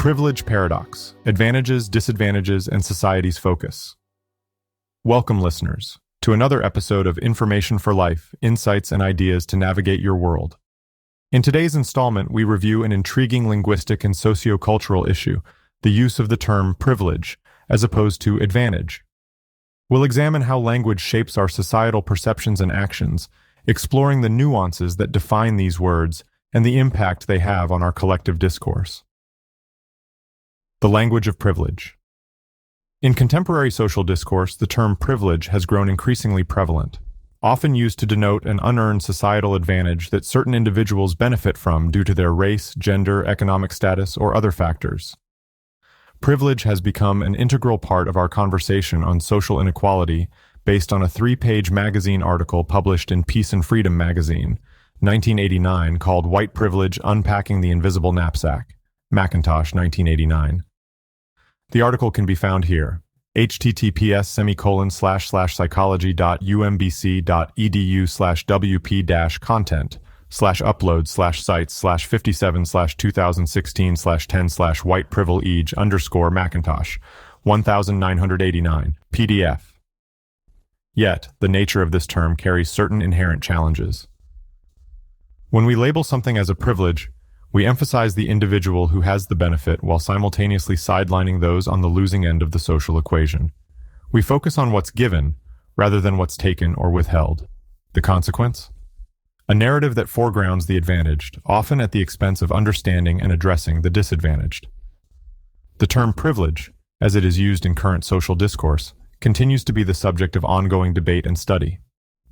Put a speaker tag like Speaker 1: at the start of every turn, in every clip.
Speaker 1: The Privilege Paradox: Advantages, Disadvantages, and Society's Focus. Welcome, listeners, to another episode of Information for Life, Insights and Ideas to Navigate Your World. In today's installment, we review an intriguing linguistic and sociocultural issue, the use of the term privilege, as opposed to advantage. We'll examine how language shapes our societal perceptions and actions, exploring the nuances that define these words and the impact they have on our collective discourse. The language of privilege. In contemporary social discourse, the term privilege has grown increasingly prevalent, often used to denote an unearned societal advantage that certain individuals benefit from due to their race, gender, economic status, or other factors. Privilege has become an integral part of our conversation on social inequality based on a 3-page magazine article published in Peace and Freedom magazine, 1989, called White Privilege: Unpacking the Invisible Knapsack, McIntosh, 1989. The article can be found here, https://psychology.umbc.edu/wp-content/upload/sites/57/2016/10/white-privilege_McIntosh 1989 PDF. Yet, the nature of this term carries certain inherent challenges. When we label something as a privilege, we emphasize the individual who has the benefit while simultaneously sidelining those on the losing end of the social equation. We focus on what's given rather than what's taken or withheld. The consequence? A narrative that foregrounds the advantaged, often at the expense of understanding and addressing the disadvantaged. The term privilege, as it is used in current social discourse, continues to be the subject of ongoing debate and study.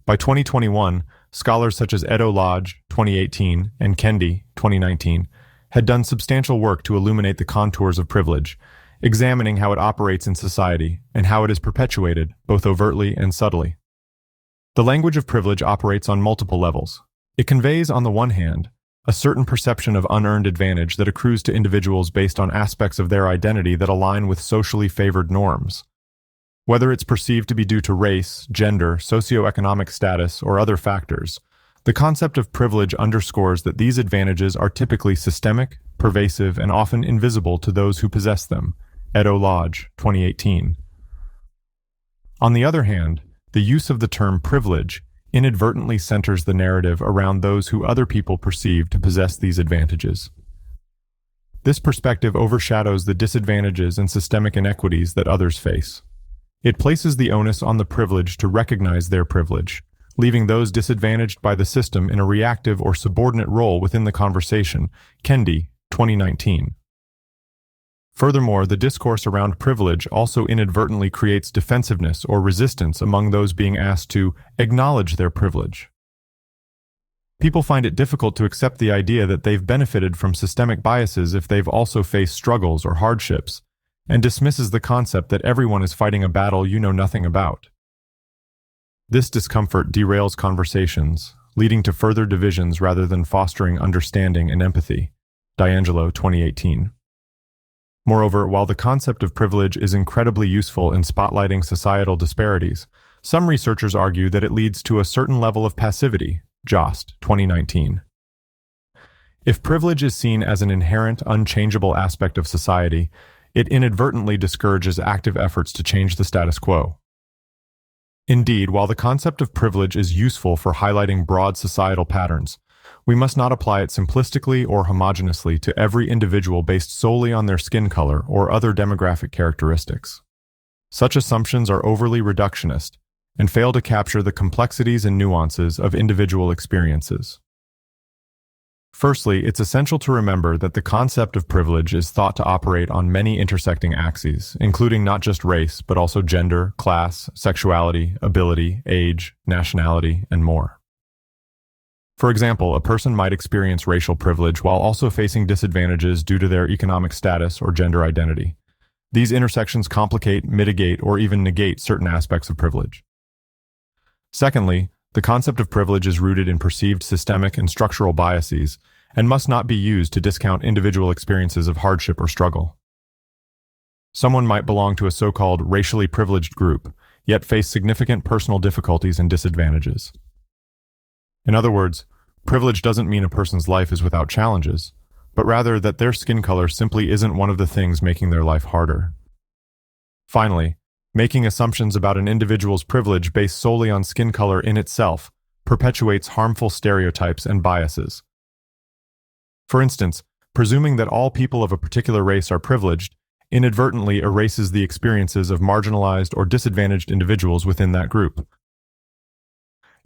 Speaker 1: By 2021, scholars such as Eddo-Lodge, 2018, and Kendi, 2019, had done substantial work to illuminate the contours of privilege, examining how it operates in society and how it is perpetuated, both overtly and subtly. The language of privilege operates on multiple levels. It conveys, on the one hand, a certain perception of unearned advantage that accrues to individuals based on aspects of their identity that align with socially favored norms. Whether it's perceived to be due to race, gender, socioeconomic status, or other factors, the concept of privilege underscores that these advantages are typically systemic, pervasive, and often invisible to those who possess them. Eddo-Lodge, 2018. On the other hand, the use of the term privilege inadvertently centers the narrative around those who other people perceive to possess these advantages. This perspective overshadows the disadvantages and systemic inequities that others face. It places the onus on the privileged to recognize their privilege, leaving those disadvantaged by the system in a reactive or subordinate role within the conversation. Kendi, 2019. Furthermore, the discourse around privilege also inadvertently creates defensiveness or resistance among those being asked to acknowledge their privilege. People find it difficult to accept the idea that they've benefited from systemic biases if they've also faced struggles or hardships, and dismisses the concept that everyone is fighting a battle you know nothing about. This discomfort derails conversations, leading to further divisions rather than fostering understanding and empathy. D'Angelo, 2018. Moreover, while the concept of privilege is incredibly useful in spotlighting societal disparities, some researchers argue that it leads to a certain level of passivity. Jost, 2019. If privilege is seen as an inherent, unchangeable aspect of society, it inadvertently discourages active efforts to change the status quo. Indeed, while the concept of privilege is useful for highlighting broad societal patterns, we must not apply it simplistically or homogeneously to every individual based solely on their skin color or other demographic characteristics. Such assumptions are overly reductionist and fail to capture the complexities and nuances of individual experiences. Firstly, it's essential to remember that the concept of privilege is thought to operate on many intersecting axes, including not just race, but also gender, class, sexuality, ability, age, nationality, and more. For example, a person might experience racial privilege while also facing disadvantages due to their economic status or gender identity. These intersections complicate, mitigate, or even negate certain aspects of privilege. Secondly, the concept of privilege is rooted in perceived systemic and structural biases and must not be used to discount individual experiences of hardship or struggle. Someone might belong to a so-called racially privileged group, yet face significant personal difficulties and disadvantages. In other words, privilege doesn't mean a person's life is without challenges, but rather that their skin color simply isn't one of the things making their life harder. Finally, making assumptions about an individual's privilege based solely on skin color in itself perpetuates harmful stereotypes and biases. For instance, presuming that all people of a particular race are privileged inadvertently erases the experiences of marginalized or disadvantaged individuals within that group.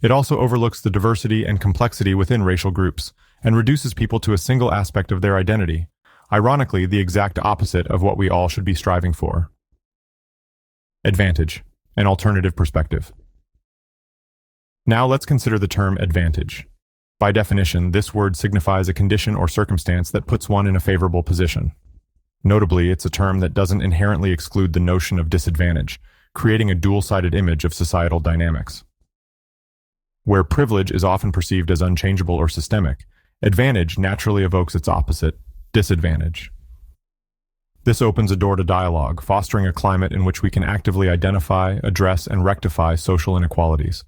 Speaker 1: It also overlooks the diversity and complexity within racial groups and reduces people to a single aspect of their identity, ironically the exact opposite of what we all should be striving for. Advantage, an alternative perspective. Now let's consider the term advantage. By definition, this word signifies a condition or circumstance that puts one in a favorable position. Notably, it's a term that doesn't inherently exclude the notion of disadvantage, creating a dual-sided image of societal dynamics. Where privilege is often perceived as unchangeable or systemic, advantage naturally evokes its opposite, disadvantage. This opens a door to dialogue, fostering a climate in which we can actively identify, address, and rectify social inequalities.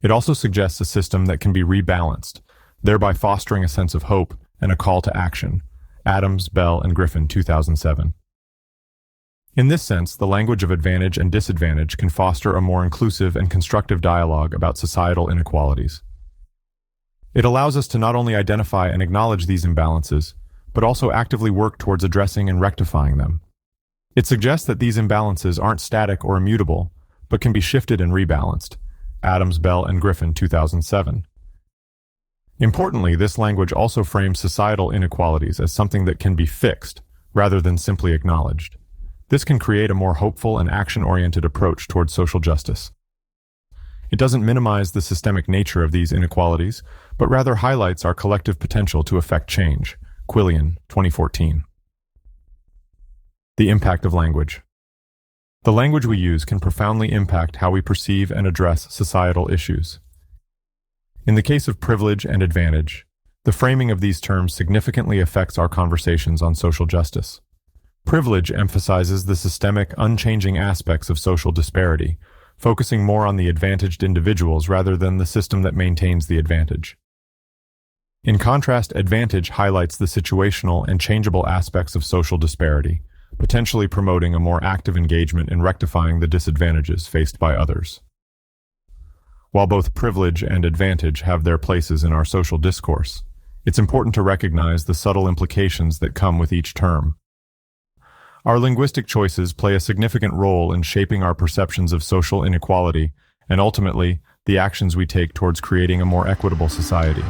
Speaker 1: It also suggests a system that can be rebalanced, thereby fostering a sense of hope and a call to action. Adams, Bell, and Griffin, 2007. In this sense, the language of advantage and disadvantage can foster a more inclusive and constructive dialogue about societal inequalities. It allows us to not only identify and acknowledge these imbalances, but also actively work towards addressing and rectifying them. It suggests that these imbalances aren't static or immutable, but can be shifted and rebalanced. Adams, Bell, and Griffin, 2007. Importantly, this language also frames societal inequalities as something that can be fixed, rather than simply acknowledged. This can create a more hopeful and action-oriented approach towards social justice. It doesn't minimize the systemic nature of these inequalities, but rather highlights our collective potential to effect change. Quillian, 2014. The impact of language. The language we use can profoundly impact how we perceive and address societal issues. In the case of privilege and advantage, the framing of these terms significantly affects our conversations on social justice. Privilege emphasizes the systemic, unchanging aspects of social disparity, focusing more on the advantaged individuals rather than the system that maintains the advantage. In contrast, advantage highlights the situational and changeable aspects of social disparity, potentially promoting a more active engagement in rectifying the disadvantages faced by others. While both privilege and advantage have their places in our social discourse, it's important to recognize the subtle implications that come with each term. Our linguistic choices play a significant role in shaping our perceptions of social inequality and ultimately, the actions we take towards creating a more equitable society.